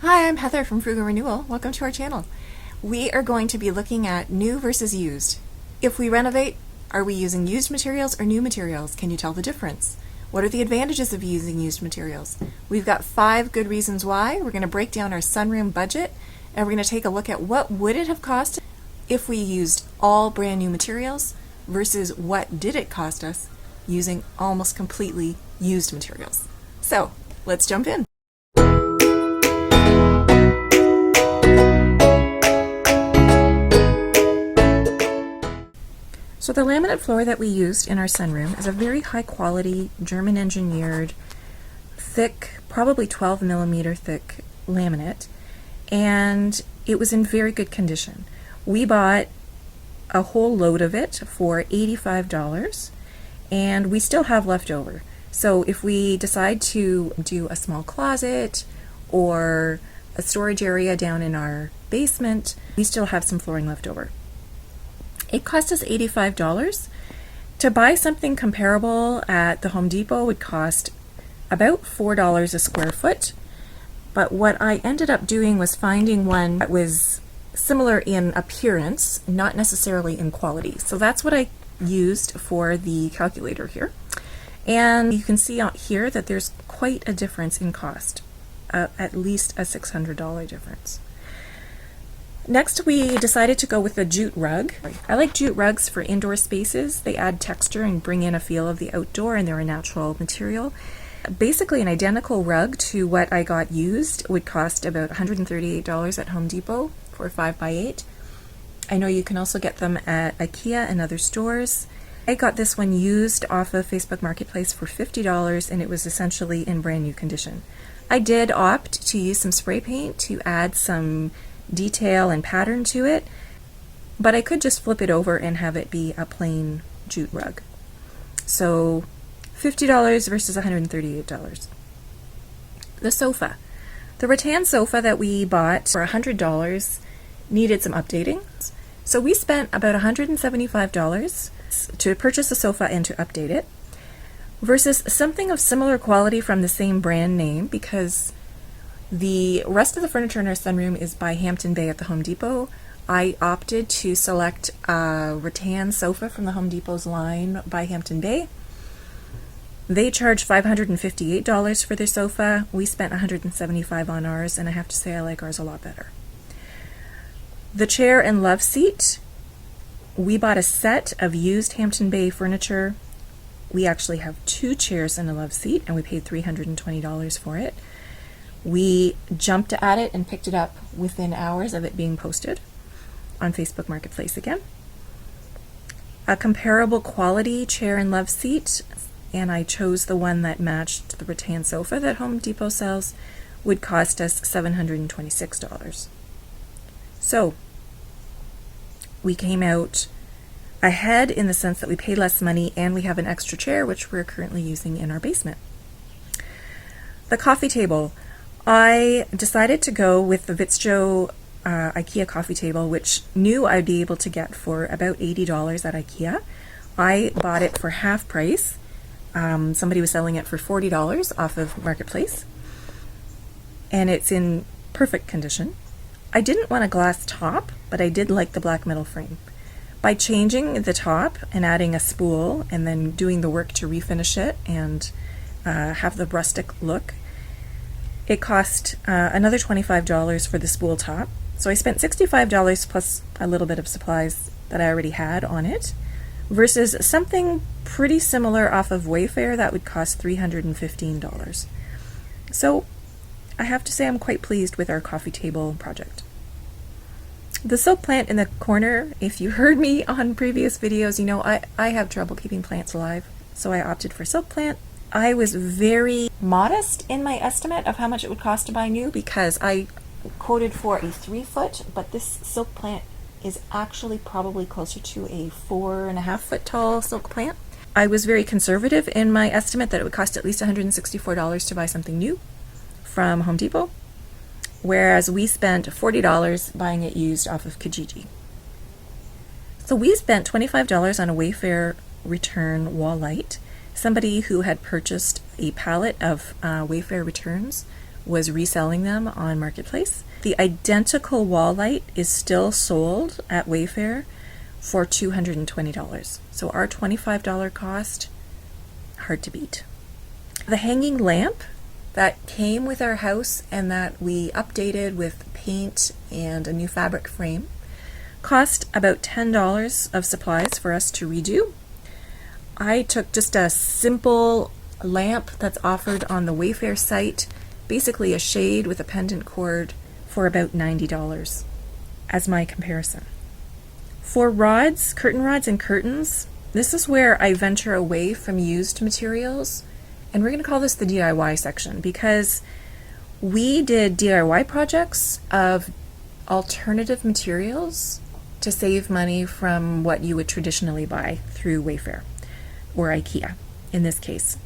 Hi, I'm Heather from Frugal Renewal. Welcome to our channel. We are going to be looking at new versus used. If we renovate, are we using used materials or new materials? Can you tell the difference? What are the advantages of using used materials? We've got 5 good reasons why. We're going to break down our sunroom budget, and we're going to take a look at what would it have cost if we used all brand new materials versus what did it cost us using almost completely used materials. So let's jump in. So the laminate floor that we used in our sunroom is a very high quality, German engineered, thick, probably 12 millimeter thick laminate, and it was in very good condition. We bought a whole load of it for $85, and we still have left over. So if we decide to do a small closet or a storage area down in our basement, we still have some flooring left over. It cost us $85. To buy something comparable at the Home Depot would cost about $4 a square foot, but what I ended up doing was finding one that was similar in appearance, not necessarily in quality. So that's what I used for the calculator here. And you can see out here that there's quite a difference in cost, at least a $600 difference. Next, we decided to go with the Jute Rug. I like Jute Rugs for indoor spaces. They add texture and bring in a feel of the outdoor, and they're a natural material. Basically, an identical rug to what I got used would cost about $138 at Home Depot for 5x8. I know you can also get them at Ikea and other stores. I got this one used off of Facebook Marketplace for $50, and it was essentially in brand new condition. I did opt to use some spray paint to add some detail and pattern to it, but I could just flip it over and have it be a plain jute rug. So $50 versus $138. The sofa. The rattan sofa that we bought for $100 needed some updating. So we spent about $175 to purchase a sofa and to update it, versus something of similar quality from the same brand name, because the rest of the furniture in our sunroom is by Hampton Bay at the Home Depot. I opted to select a rattan sofa from the Home Depot's line by Hampton Bay. They charge $558 for their sofa. We spent $175 on ours, and I have to say I like ours a lot better. The chair and love seat. We bought a set of used Hampton Bay furniture. We actually have 2 chairs and a love seat, and we paid $320 for it. We jumped at it and picked it up within hours of it being posted on Facebook Marketplace again. A comparable quality chair and love seat, and I chose the one that matched the rattan sofa that Home Depot sells, would cost us $726. So we came out ahead in the sense that we paid less money and we have an extra chair, which we're currently using in our basement. The coffee table. I decided to go with the Vitjo Ikea coffee table, which knew I'd be able to get for about $80 at Ikea. I bought it for half price. Somebody was selling it for $40 off of Marketplace, and it's in perfect condition. I didn't want a glass top, but I did like the black metal frame. By changing the top and adding a spool and then doing the work to refinish it and have the rustic look, it cost another $25 for the spool top. So I spent $65 plus a little bit of supplies that I already had on it, versus something pretty similar off of Wayfair that would cost $315. So I have to say I'm quite pleased with our coffee table project. The silk plant in the corner, if you heard me on previous videos, you know I have trouble keeping plants alive, so I opted for silk plant. I was very modest in my estimate of how much it would cost to buy new, because I quoted for a 3-foot, but this silk plant is actually probably closer to a 4.5-foot tall silk plant. I was very conservative in my estimate that it would cost at least $164 to buy something new from Home Depot, whereas we spent $40 buying it used off of Kijiji. So we spent $25 on a Wayfair return wall light. Somebody who had purchased a pallet of Wayfair returns was reselling them on Marketplace. The identical wall light is still sold at Wayfair for $220. So our $25 cost, hard to beat. The hanging lamp that came with our house and that we updated with paint and a new fabric frame cost about $10 of supplies for us to redo. I took just a simple lamp that's offered on the Wayfair site, basically a shade with a pendant cord, for about $90 as my comparison. For rods, curtain rods and curtains, this is where I venture away from used materials, and we're going to call this the DIY section because we did DIY projects of alternative materials to save money from what you would traditionally buy through Wayfair or Ikea in this case.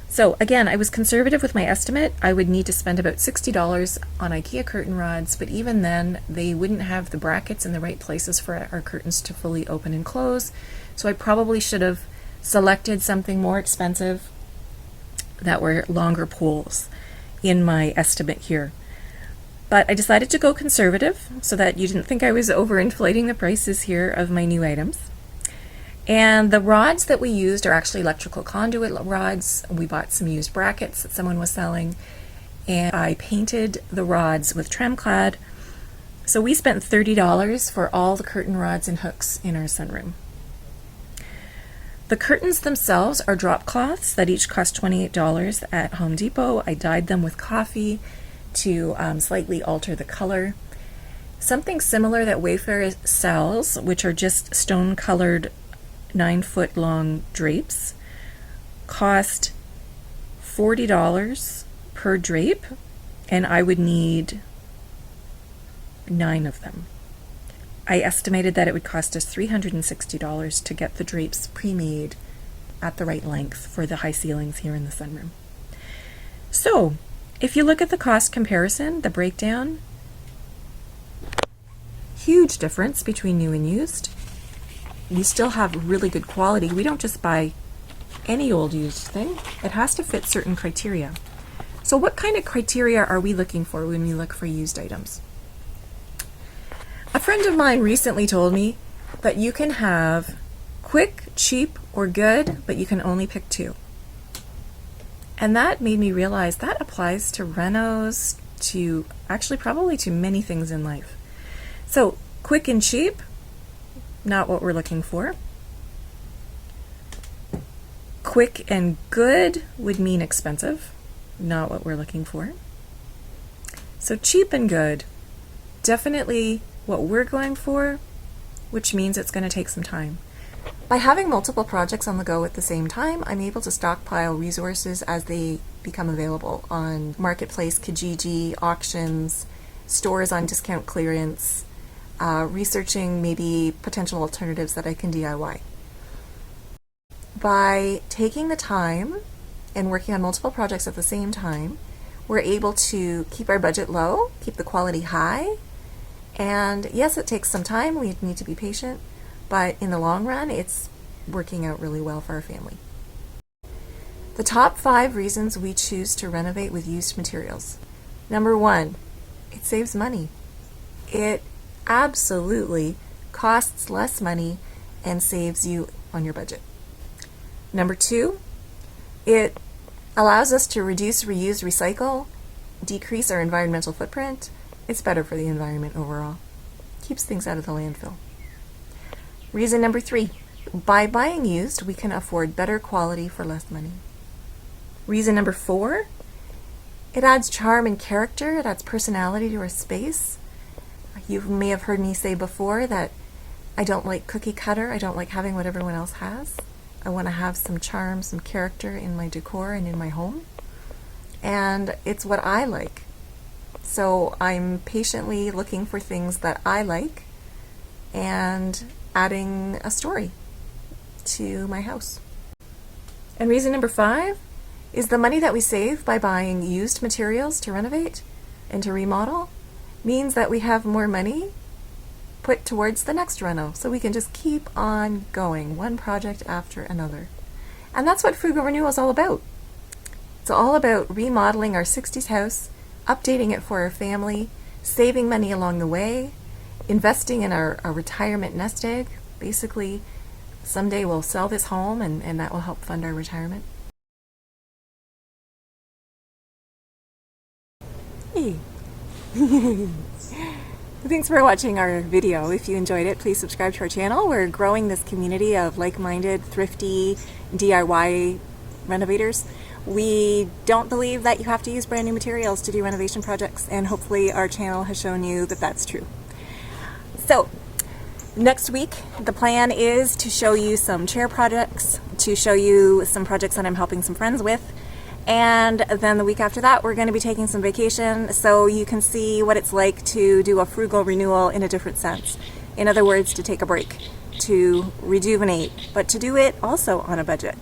So again, I was conservative with my estimate. I would need to spend about $60 on Ikea curtain rods, but even then they wouldn't have the brackets in the right places for our curtains to fully open and close. So I probably should have selected something more expensive that were longer poles in my estimate here. But I decided to go conservative so that you didn't think I was overinflating the prices here of my new items. And the rods that we used are actually electrical conduit rods. We bought some used brackets that someone was selling, and I painted the rods with Tremclad. So we spent $30 for all the curtain rods and hooks in our sunroom. The curtains themselves are drop cloths that each cost $28 at Home Depot. I dyed them with coffee to slightly alter the color. Something similar that Wayfair sells, which are just stone-colored 9-foot long drapes, cost $40 per drape, and I would need 9 of them. I estimated that it would cost us $360 to get the drapes pre-made at the right length for the high ceilings here in the sunroom. So, if you look at the cost comparison, the breakdown, huge difference between new and used. We still have really good quality. We don't just buy any old used thing. It has to fit certain criteria. So what kind of criteria are we looking for when we look for used items? A friend of mine recently told me that you can have quick, cheap, or good, but you can only pick 2. And that made me realize that applies to renos, to actually probably to many things in life. So quick and cheap, not what we're looking for. Quick and good would mean expensive, not what we're looking for. So cheap and good, definitely what we're going for, which means it's going to take some time. By having multiple projects on the go at the same time, I'm able to stockpile resources as they become available on Marketplace, Kijiji, auctions, stores on discount clearance, researching maybe potential alternatives that I can DIY. By taking the time and working on multiple projects at the same time, we're able to keep our budget low, keep the quality high, and yes, it takes some time, we need to be patient, but in the long run, it's working out really well for our family. The top 5 reasons we choose to renovate with used materials. Number 1, it saves money. It absolutely costs less money and saves you on your budget. Number 2, it allows us to reduce, reuse, recycle, decrease our environmental footprint. It's better for the environment overall. Keeps things out of the landfill. Reason number 3, by buying used, we can afford better quality for less money. Reason number 4, it adds charm and character, it adds personality to our space. You may have heard me say before that I don't like cookie cutter, I don't like having what everyone else has. I want to have some charm, some character in my decor and in my home. And it's what I like. So I'm patiently looking for things that I like and adding a story to my house. And reason number 5 is the money that we save by buying used materials to renovate and to remodel means that we have more money put towards the next reno, so we can just keep on going, one project after another. And that's what Frugal Renewal is all about. It's all about remodeling our 60s house updating it for our family, saving money along the way, investing in our retirement nest egg. Basically, someday we'll sell this home and that will help fund our retirement. Hey. Thanks for watching our video. If you enjoyed it, please subscribe to our channel. We're growing this community of like-minded, thrifty, DIY renovators. We don't believe that you have to use brand new materials to do renovation projects, and hopefully our channel has shown you that that's true. So, next week, the plan is to show you some chair projects, to show you some projects that I'm helping some friends with, and then the week after that, we're going to be taking some vacation so you can see what it's like to do a frugal renewal in a different sense. In other words, to take a break, to rejuvenate, but to do it also on a budget.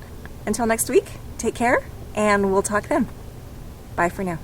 Until next week, take care, and we'll talk then. Bye for now.